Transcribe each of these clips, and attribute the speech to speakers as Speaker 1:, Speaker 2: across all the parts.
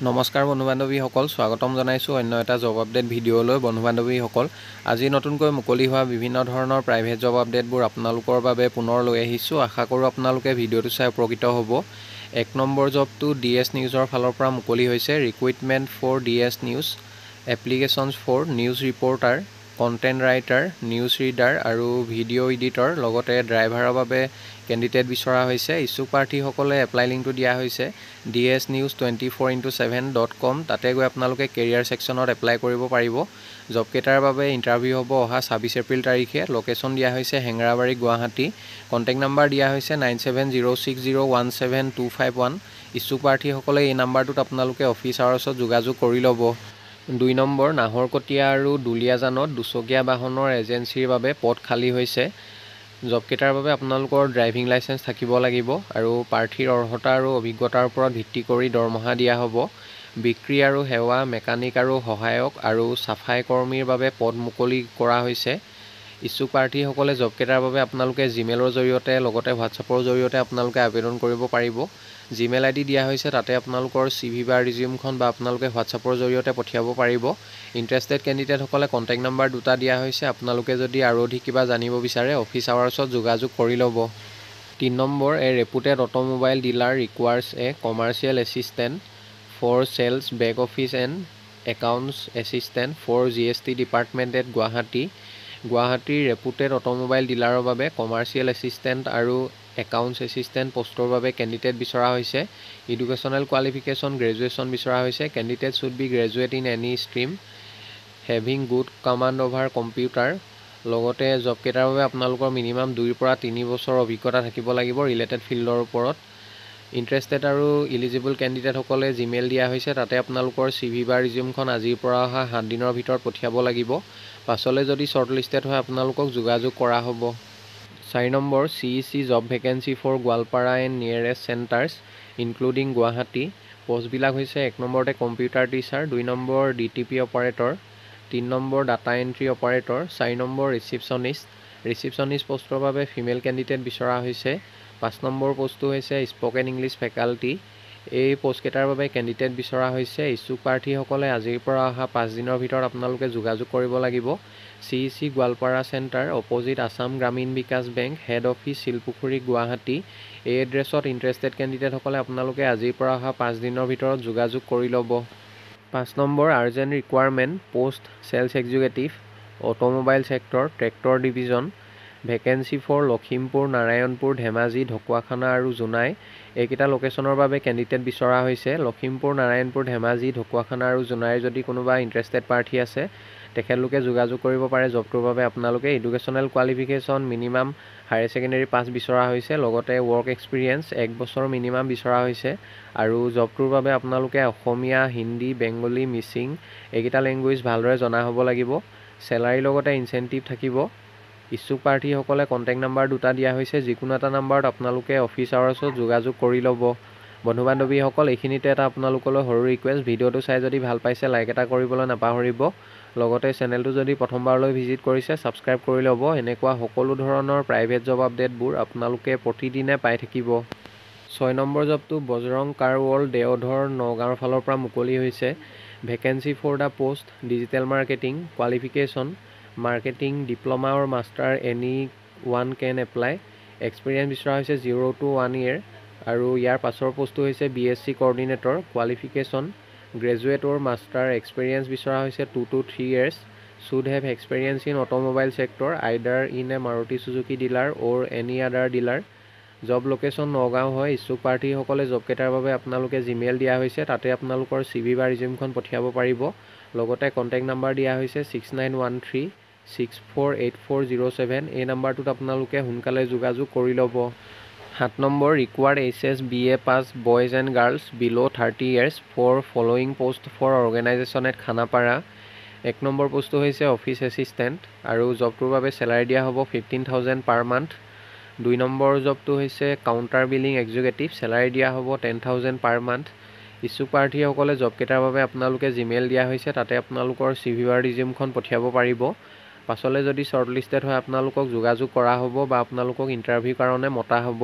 Speaker 1: নমস্কাৰ বন্ধু বান্ধৱীসকল, স্বাগতম জনাইছোঁ অন্য এটা জব আপডেট ভিডিঅ'লৈ। বন্ধু বান্ধৱীসকল, আজি নতুনকৈ মুকলি হোৱা বিভিন্ন ধৰণৰ প্ৰাইভেট জব আপডেটবোৰ আপোনালোকৰ বাবে পুনৰ লৈ আহিছোঁ। আশা কৰোঁ আপোনালোকে ভিডিঅ'টো চাই উপকৃত হ'ব। 1 নম্বৰ জবটো DS নিউজৰ ফালৰ পৰা মুকলি হৈছে। Recruitment for DS news, applications for news reporter, content writer, news reader আৰু ভিডিঅ' এডিটৰ, লগতে ড্ৰাইভাৰৰ বাবে কেণ্ডিডেট বিচৰা হৈছে। ইচ্ছুক প্ৰাৰ্থীসকলে এপ্লাই লিংকটো দিয়া হৈছে dsnews24x7.com। তাতে গৈ আপোনালোকে কেৰিয়াৰ ছেকশ্যনত এপ্লাই কৰিব পাৰিব। জবকেইটাৰ বাবে ইণ্টাৰভিউ হ'ব অহা 26 এপ্ৰিল তাৰিখে। লোকেশ্যন দিয়া হৈছে হেঙেৰাবাৰী, গুৱাহাটী। কণ্টেক্ট নাম্বাৰ দিয়া হৈছে 9706017251। ইচ্ছুক প্ৰাৰ্থীসকলে এই নাম্বাৰটোত আপোনালোকে অফিচ আৱাৰ্ছত যোগাযোগ কৰি ল'ব। 2 নম্বৰ, নাহৰকটীয়া আৰু দুলীয়াজানত দুচকীয়া বাহনৰ এজেঞ্চিৰ বাবে পদ খালী হৈছে। জবকেইটাৰ বাবে আপোনালোকৰ ড্ৰাইভিং লাইচেঞ্চ থাকিব লাগিব আৰু প্ৰাৰ্থীৰ অৰ্হতা আৰু অভিজ্ঞতাৰ ওপৰত ভিত্তি কৰি দৰমহা দিয়া হ'ব। বিক্ৰী আৰু সেৱা, মেকানিক আৰু সহায়ক আৰু চাফাই কৰ্মীৰ বাবে পদ মুকলি কৰা হৈছে। ইচ্ছুক প্ৰাৰ্থীসকলে জবকেইটাৰ বাবে আপোনালোকে জিমেইলৰ জৰিয়তে লগতে হোৱাটছআপৰ জৰিয়তে আপোনালোকে আবেদন কৰিব পাৰিব। জিমেইল ID দিয়া হৈছে, তাতে আপোনালোকৰ CV বা ৰিজিউমখন বা আপোনালোকে হোৱাটছআপৰ জৰিয়তে পঠিয়াব পাৰিব। ইণ্টাৰেষ্টেড কেণ্ডিডেটসকলে কণ্টেক্ট নাম্বাৰ দুটা দিয়া হৈছে। আপোনালোকে যদি আৰু অধিক কিবা জানিব বিচাৰে অফিচ আৱাৰ্ছত যোগাযোগ কৰি ল'ব। 3 number, a reputed automobile dealer requires a commercial assistant for sales back office and accounts assistant for GST department at Guwahati. গুৱাহাটীৰ ৰেপুটেড অটোমোবাইল ডিলাৰৰ বাবে কমাৰ্চিয়েল এছিষ্টেণ্ট আৰু একাউণ্টছ এছিষ্টেণ্ট পষ্টৰ বাবে কেণ্ডিডেট বিচৰা হৈছে। এডুকেশ্যনেল কোৱালিফিকেশ্যন গ্ৰেজুৱেশ্যন বিচৰা হৈছে। Candidate should be graduate in any stream having good command over computer. লগতে জবকেইটাৰ বাবে আপোনালোকৰ মিনিমাম 2 পৰা 3 বছৰ অভিজ্ঞতা থাকিব লাগিব ৰিলেটেড ফিল্ডৰ ওপৰত। ইণ্টাৰেষ্টেড আৰু ইলিজিবল কেণ্ডিডেটসকলে জিমেইল দিয়া হৈছে, তাতে আপোনালোকৰ CV বা ৰিজিউমখন আজিৰ পৰা অহা 7 দিনৰ ভিতৰত পঠিয়াব লাগিব। পাছলৈ যদি শ্বৰ্টলিষ্টেড হয় আপোনালোকক যোগাযোগ কৰা হ'ব। 4 number, CEC job vacancy for Goalpara and nearest centres including Guwahati. পষ্টবিলাক হৈছে 1 নম্বৰতে computer teacher, 2 number DTP operator, 3 number data entry operator, 4 number receptionist. Receptionist পষ্টৰ বাবে ফিমেল কেণ্ডিডেট বিচৰা হৈছে। 5 নম্বৰ পষ্টটো হৈছে স্পকেন ইংলিছ ফেকাল্টি। এই পষ্টকেইটাৰ বাবে কেণ্ডিডেট বিচৰা হৈছে। ইচ্ছুক প্ৰাৰ্থীসকলে আজিৰ পৰা অহা 5 দিনৰ ভিতৰত আপোনালোকে যোগাযোগ কৰিব লাগিব। CEC Goalpara centre, opposite Assam Gramin Vikash bank, head office Silpukhuri, Guwahati. এই এড্ৰেছত ইণ্টাৰেষ্টেড কেণ্ডিডেটসকলে আপোনালোকে আজিৰ পৰা অহা 5 দিনৰ ভিতৰত যোগাযোগ কৰি ল'ব। 5 number, urgent requirement post sales executive automobile sector tractor division. Vacancy for Lakhimpur, Narayanpur, Dhemaji, Dhakuakhana আৰু জোনাই। এইকেইটা লোকেশ্যনৰ বাবে কেণ্ডিডেট বিচৰা হৈছে। লখিমপুৰ, নাৰায়ণপুৰ, ধেমাজি, ঢকুৱাখানা আৰু জোনাইৰ যদি কোনোবা ইণ্টাৰেষ্টেড প্ৰাৰ্থী আছে তেখেতলোকে যোগাযোগ কৰিব পাৰে জবটোৰ বাবে। আপোনালোকে educational qualification minimum higher secondary pass বিচৰা হৈছে, লগতে ৱৰ্ক এক্সপিৰিয়েঞ্চ 1 বছৰ মিনিমাম বিচৰা হৈছে। আৰু জবটোৰ বাবে আপোনালোকে অসমীয়া, হিন্দী, বেংগলী, মিচিং এইকেইটা লেংগুৱেজ ভালদৰে জনা হ'ব লাগিব। চেলাৰীৰ লগতে ইনচেণ্টিভ থাকিব। ইচ্ছুক প্ৰাৰ্থীসকলে কণ্টেক্ট নাম্বাৰ দুটা দিয়া হৈছে, যিকোনো এটা নাম্বাৰত আপোনালোকে অফিচ আৱাৰ্ছত যোগাযোগ কৰি ল'ব। বন্ধু বান্ধৱীসকল, এইখিনিতে এটা আপোনালোকলৈ সৰু ৰিকুৱেষ্ট, ভিডিঅ'টো চাই যদি ভাল পাইছে লাইক এটা কৰিবলৈ নাপাহৰিব। লগতে চেনেলটো যদি প্ৰথমবাৰলৈ ভিজিট কৰিছে ছাবস্ক্ৰাইব কৰি ল'ব। এনেকুৱা সকলো ধৰণৰ প্ৰাইভেট জব আপডেটবোৰ আপোনালোকে প্ৰতিদিনে পাই থাকিব। 6 নম্বৰ জবটো বজৰং কাৰ ৱৰ্ল্ড, দেওধৰ, নগাঁৱৰ ফালৰ পৰা মুকলি হৈছে। Vacancy for the post digital marketing. Qualification marketing diploma or master, any one can apply. Experience বিচৰা হৈছে 0 to 1 year। আৰু ইয়াৰ পাছৰ পষ্টটো হৈছে BSc coordinator. Qualification graduate or master. Experience বিচৰা হৈছে 2 to 3 years। Should have experience in automobile sector either in a Maruti Suzuki dealer or any other dealer. Job location Nagaon হয়। ইচ্ছুক প্ৰাৰ্থীসকলে জবকেইটাৰ বাবে আপোনালোকে জিমেইল দিয়া হৈছে, তাতে আপোনালোকৰ CV বা ৰিজিউমখন পঠিয়াব পাৰিব। লগতে কণ্টেক্ট নাম্বাৰ দিয়া হৈছে 6913648407। এই নাম্বাৰটোত আপোনালোকে সোনকালে যোগাযোগ কৰি ল'ব। 7 number, required HS BA pass boys and girls below' 30 years for following post for organisation at Khanapara. 1 number পোষ্টটো হৈছে অফিচ এছিষ্টেণ্ট আৰু জবটোৰ বাবে চেলাৰী দিয়া হ'ব 15,000 পাৰ মান্থ। 2 নম্বৰ জবটো হৈছে কাউণ্টাৰ বিলিং এক্সিকিউটিভ। চেলাৰী দিয়া হ'ব 10,000 পাৰ মান্থ। ইচ্ছুক প্ৰাৰ্থীসকলে জবকেইটাৰ বাবে আপোনালোকে জিমেইল দিয়া হৈছে, তাতে আপোনালোকৰ CV বা ৰিজিউমখন পঠিয়াব পাৰিব। পাছলৈ যদি শ্বৰ্টলিষ্টেড হয় আপোনালোকক যোগাযোগ কৰা হ'ব বা আপোনালোকক ইণ্টাৰভিউৰ কাৰণে মতা হ'ব।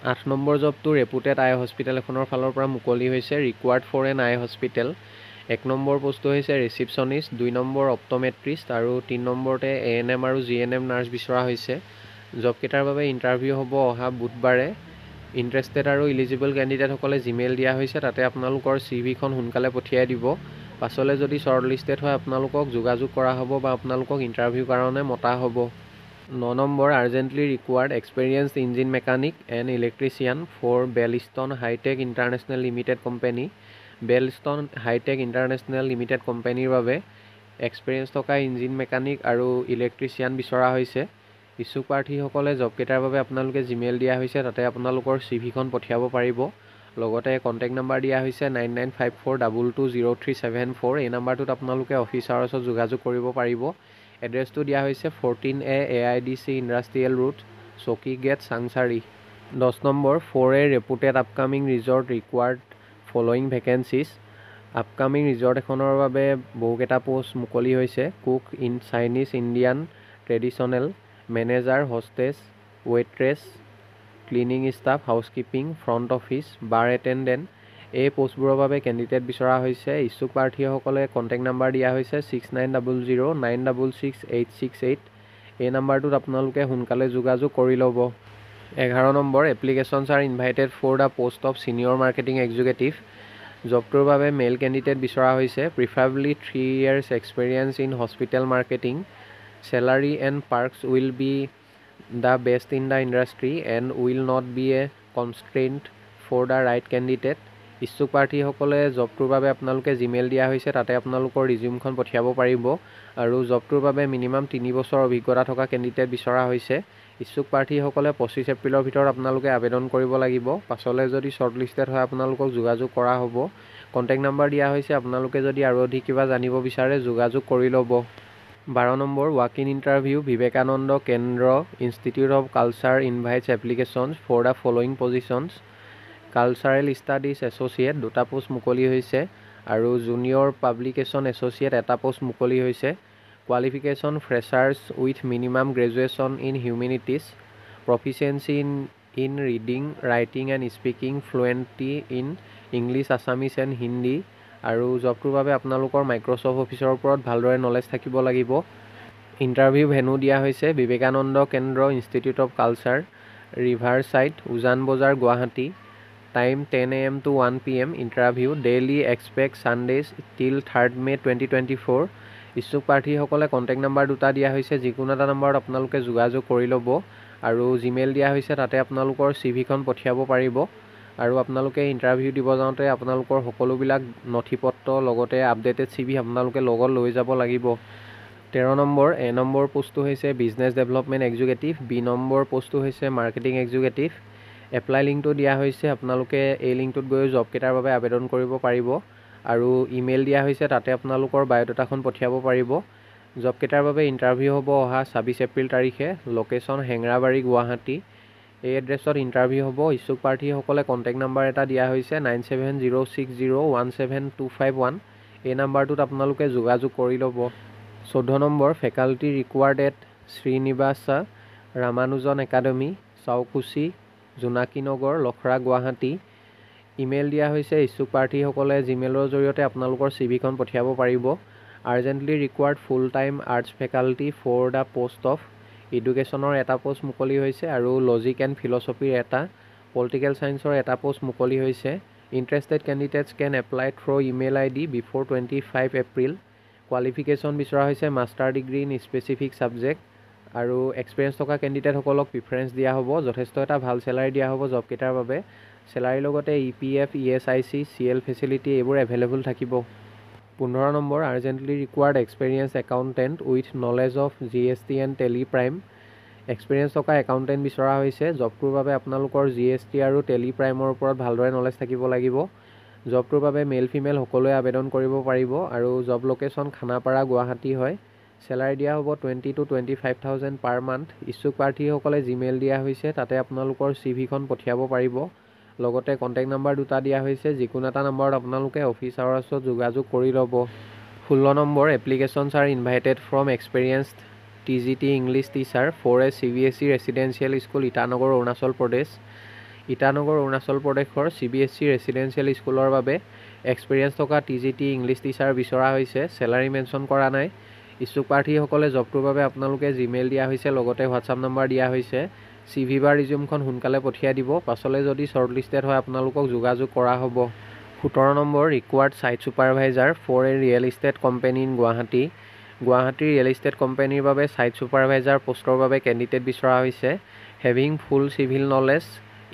Speaker 1: 8 নম্বৰ জবটো ৰেপুটেড আই হস্পিটেল এখনৰ ফালৰ পৰা মুকলি হৈছে, required for an eye hospital. 1 number পোষ্টটো হৈছে ৰিচিপশ্যনিষ্ট, 2 নম্বৰ অপ্ট'মেট্ৰিষ্ট আৰু 3 নম্বৰতে ANM আৰু GNM নাৰ্ছ বিচৰা হৈছে। জবকেইটাৰ বাবে ইণ্টাৰভিউ হ'ব অহা বুধবাৰে। ইণ্টাৰেষ্টেড আৰু ইলিজিবল কেণ্ডিডেটসকলে জিমেইল দিয়া হৈছে, তাতে আপোনালোকৰ CVখন সোনকালে পঠিয়াই দিব। পাছলৈ যদি শ্বৰ্টলিষ্টেড হয় আপোনালোকক যোগাযোগ কৰা হ'ব বা আপোনালোকক ইণ্টাৰভিউ কাৰণে মতা হ'ব। 9 number urgently required experienced engine mechanic and electrician for Belston hitech international limited company. Belston hitech international limited কোম্পানীৰ বাবে এক্সপেৰিয়েঞ্চ থকা ইঞ্জিন মেকানিক আৰু ইলেক্ট্ৰিচিয়ান বিচৰা হৈছে। ইচ্ছুক প্ৰাৰ্থীসকলে জবকেইটাৰ বাবে আপোনালোকে জিমেইল দিয়া হৈছে, তাতে আপোনালোকৰ CVখন পঠিয়াব পাৰিব। লগতে কণ্টেক্ট নম্বৰ দিয়া হৈছে 9954220374। এই নম্বৰটোত আপোনালোকে অফিচ আৱাৰ্ছত যোগাযোগ কৰিব পাৰিব। এড্ৰেছটো দিয়া হৈছে 14A AIDC industrial road, Chaki gate, Changsari. 10 number 4A reputed upcoming resort required following vacancies. Upcoming resort এখনৰ বাবে বহুকেইটা পোষ্ট মুকলি হৈছে। Cook in Chinese Indian traditional, manager, hostess, waitress, cleaning staff, housekeeping, front office, bar attendant. এই পোষ্টবোৰৰ বাবে candidate বিচৰা হৈছে। ইচ্ছুক প্ৰাৰ্থীসকলে কণ্টেক্ট নম্বৰ দিয়া হৈছে 6900966868। এই নম্বৰটোত আপোনালোকে সোনকালে যোগাযোগ কৰি ল'ব। 11 number applications are invited for the post of senior marketing executive. জবটোৰ বাবে মেল কেণ্ডিডেট বিচৰা হৈছে, preferably 3 years experience in hospital marketing. Salary and perks will be the best in the industry and will not be a constraint for the right candidate. ইচ্ছুক প্ৰাৰ্থীসকলে জবটোৰ বাবে আপোনালোকে Gmail দিয়া হৈছে, তাতে আপোনালোকৰ ৰিজিউমখন পঠিয়াব পাৰিব। আৰু জবটোৰ বাবে মিনিমাম 3 বছৰ অভিজ্ঞতা থকা কেণ্ডিডেট বিচৰা হৈছে। ইচ্ছুক প্ৰাৰ্থীসকলে 25 এপ্ৰিলৰ ভিতৰত আপোনালোকে আবেদন কৰিব লাগিব। পাছলৈ যদি শ্বৰ্টলিষ্টেড হয় আপোনালোকক যোগাযোগ কৰা হ'ব। কণ্টেক্ট নম্বৰ দিয়া হৈছে, আপোনালোকে যদি আৰু অধিক কিবা জানিব বিচাৰে যোগাযোগ কৰি ল'ব। 12 number walk in interview Vivekananda Kendra institute of culture invites applications for the following positions. Cultural studies associate 2টা পোষ্ট মুকলি হৈছে আৰু জুনিয়ৰ পাব্লিকেশ্যন এছ'চিয়েট 1টা পোষ্ট মুকলি হৈছে। Qualification freshers with minimum graduation in humanities, proficiency in reading, writing and speaking, fluently in English, Assamese and Hindi. আৰু জবটোৰ বাবে আপোনালোকৰ মাইক্ৰ'ছফ্ট অফিচৰ ওপৰত ভালদৰে নলেজ থাকিব লাগিব। ইণ্টাৰভিউ ভেনু দিয়া হৈছে Vivekananda Kendra institute of culture, river side, Ujan Bazar, Guwahati. Time 10 AM to 1 PM। Interview daily except Sundays till 3rd May 2024। ইচ্ছুক প্ৰাৰ্থীসকলে কণ্টেক্ট নম্বৰ 2টা দিয়া হৈছে, যিকোনো এটা নম্বৰত আপোনালোকে যোগাযোগ কৰি ল'ব। আৰু জিমেইল দিয়া হৈছে, তাতে আপোনালোকৰ CVখন পঠিয়াব পাৰিব। আৰু আপোনালোকে ইণ্টাৰভিউ দিব যাওঁতে আপোনালোকৰ সকলোবিলাক নথিপত্ৰ লগতে আপডেটেড CV আপোনালোকে লগত লৈ যাব লাগিব। 13 নম্বৰ A নম্বৰ পোষ্টটো হৈছে business development executive, B number পোষ্টটো হৈছে মাৰ্কেটিং এক্সিকিউটিভ। এপ্লাই লিংকটো দিয়া হৈছে, আপোনালোকে এই লিংকটোত গৈ জবকেইটাৰ বাবে আবেদন কৰিব পাৰিব। আৰু ইমেইল দিয়া হৈছে, তাতে আপোনালোকৰ বায়'ডাটাখন পঠিয়াব পাৰিব। জবকেইটাৰ বাবে ইণ্টাৰভিউ হ'ব অহা 26 এপ্ৰিল তাৰিখে। লোকেশ্যন হেঙৰাবাৰী, গুৱাহাটী। এই এড্ৰেছত ইণ্টাৰভিউ হ'ব। ইচ্ছুক প্ৰাৰ্থীসকলে কণ্টেক্ট নম্বৰ এটা দিয়া হৈছে 9706017251। এই নম্বৰটোত আপোনালোকে যোগাযোগ কৰি ল'ব। 14 number faculty required at Srinivasa Ramanujan academy, Chaukuchi, Jonaki Nagar, Lakhra, Guwahati. Email দিয়া হৈছে, ইচ্ছুক প্ৰাৰ্থীসকলে জিমেইলৰ জৰিয়তে আপোনালোকৰ CVখন পঠিয়াব পাৰিব। Urgently required full time arts faculty for the post of এডুকেশ্যনৰ 1টা পোষ্ট মুকলি হৈছে আৰু লজিক এণ্ড ফিলচফিৰ 1টা, পলিটিকেল ছায়েন্সৰ 1টা পোষ্ট মুকলি হৈছে। Interested candidates can apply through email ID before 25 April. Qualification বিচৰা হৈছে master degree in specific subject. আৰু এক্সপিৰিয়েঞ্চ থকা কেণ্ডিডেটসকলক প্ৰিফাৰেঞ্চ দিয়া হ'ব। যথেষ্ট এটা ভাল চেলাৰী দিয়া হ'ব জবকেইটাৰ বাবে। চেলাৰীৰ লগতে EPF, ESIC, CL ফেচিলিটি এইবোৰ এভেইলেবল থাকিব। 15 number urgently required experience accountant with knowledge of GST and Tally Prime. Experience থকা একাউণ্টেণ্ট বিচৰা হৈছে। জবটোৰ বাবে আপোনালোকৰ GST আৰু টেলি প্ৰাইমৰ ওপৰত ভালদৰে নলেজ থাকিব লাগিব। জবটোৰ বাবে মেল ফিমেল সকলোৱে আবেদন কৰিব পাৰিব। আৰু জব লোকেশ্যন খানাপাৰা, গুৱাহাটী হয়। চেলাৰী দিয়া হ'ব 20,000 to 25,000 পাৰ মান্থ। ইচ্ছুক প্ৰাৰ্থীসকলে জিমেইল দিয়া হৈছে, তাতে আপোনালোকৰ CVখন পঠিয়াব পাৰিব। লগতে কণ্টেক্ট নম্বৰ 2টা দিয়া হৈছে, যিকোনো এটা নম্বৰত আপোনালোকে অফিচ আৱাৰ্ছত যোগাযোগ কৰি ল'ব। 16 number applications are invited from experienced TGT English teacher for a CBSE residential school, Itanagar, Arunachal Pradesh. Itanagar Arunachal প্ৰদেশৰ CBSE ৰেচিডেঞ্চিয়েল স্কুলৰ বাবে এক্সপিৰিয়েঞ্চ থকা TGT ইংলিছ টিচাৰ বিচৰা হৈছে। চেলাৰী মেনশ্যন কৰা নাই। ইচ্ছুক প্ৰাৰ্থীসকলে জবটোৰ বাবে আপোনালোকে জিমেইল দিয়া হৈছে, লগতে হোৱাটছআপ নম্বৰ দিয়া হৈছে। CV বা ৰিজিউমখন সোনকালে পঠিয়াই দিব। পাছলৈ যদি শ্বৰ্টলিষ্টেড হয় আপোনালোকক যোগাযোগ কৰা হ'ব। 17 number required site supervisor for a real estate company in Guwahati. Guwahati real estate কোম্পানীৰ বাবে ছাইট ছুপাৰভাইজাৰ পোষ্টৰ বাবে কেণ্ডিডেট বিচৰা হৈছে। Having full civil knowledge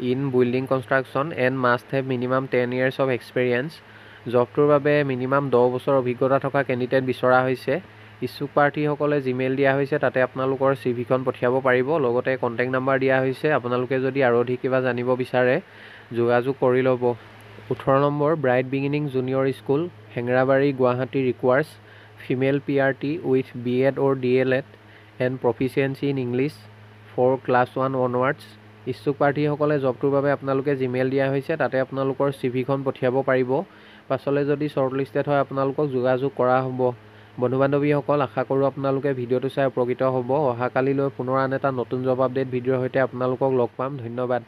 Speaker 1: in building construction and must have minimum 10 years of experience. জবটোৰ বাবে মিনিমাম 10 বছৰ অভিজ্ঞতা থকা কেণ্ডিডেট বিচৰা হৈছে। ইচ্ছুক প্ৰাৰ্থীসকলে জিমেইল দিয়া হৈছে, তাতে আপোনালোকৰ CVখন পঠিয়াব পাৰিব। লগতে কণ্টেক্ট নাম্বাৰ দিয়া হৈছে। আপোনালোকে যদি আৰু অধিক কিবা জানিব বিচাৰে যোগাযোগ কৰি ল'ব। 18 number Bright Beginning Junior School Hengrabari Guwahati requires female PRT with BEd or DLEd and proficiency in English for class 1 onwards. ইচ্ছুক প্ৰাৰ্থীসকলে জবটোৰ বাবে আপোনালোকে জিমেইল দিয়া হৈছে, তাতে আপোনালোকৰ CVখন পঠিয়াব পাৰিব। পাছলৈ যদি শ্বৰ্টলিষ্টেড হয় আপোনালোকক যোগাযোগ কৰা হ'ব। বন্ধু বান্ধৱীসকল, আশা কৰোঁ আপোনালোকে ভিডিঅ'টো চাই উপকৃত হ'ব। অহাকালিলৈ পুনৰ আন এটা নতুন জব আপডেট ভিডিঅ'ৰ সৈতে আপোনালোকক লগ পাম। ধন্যবাদ।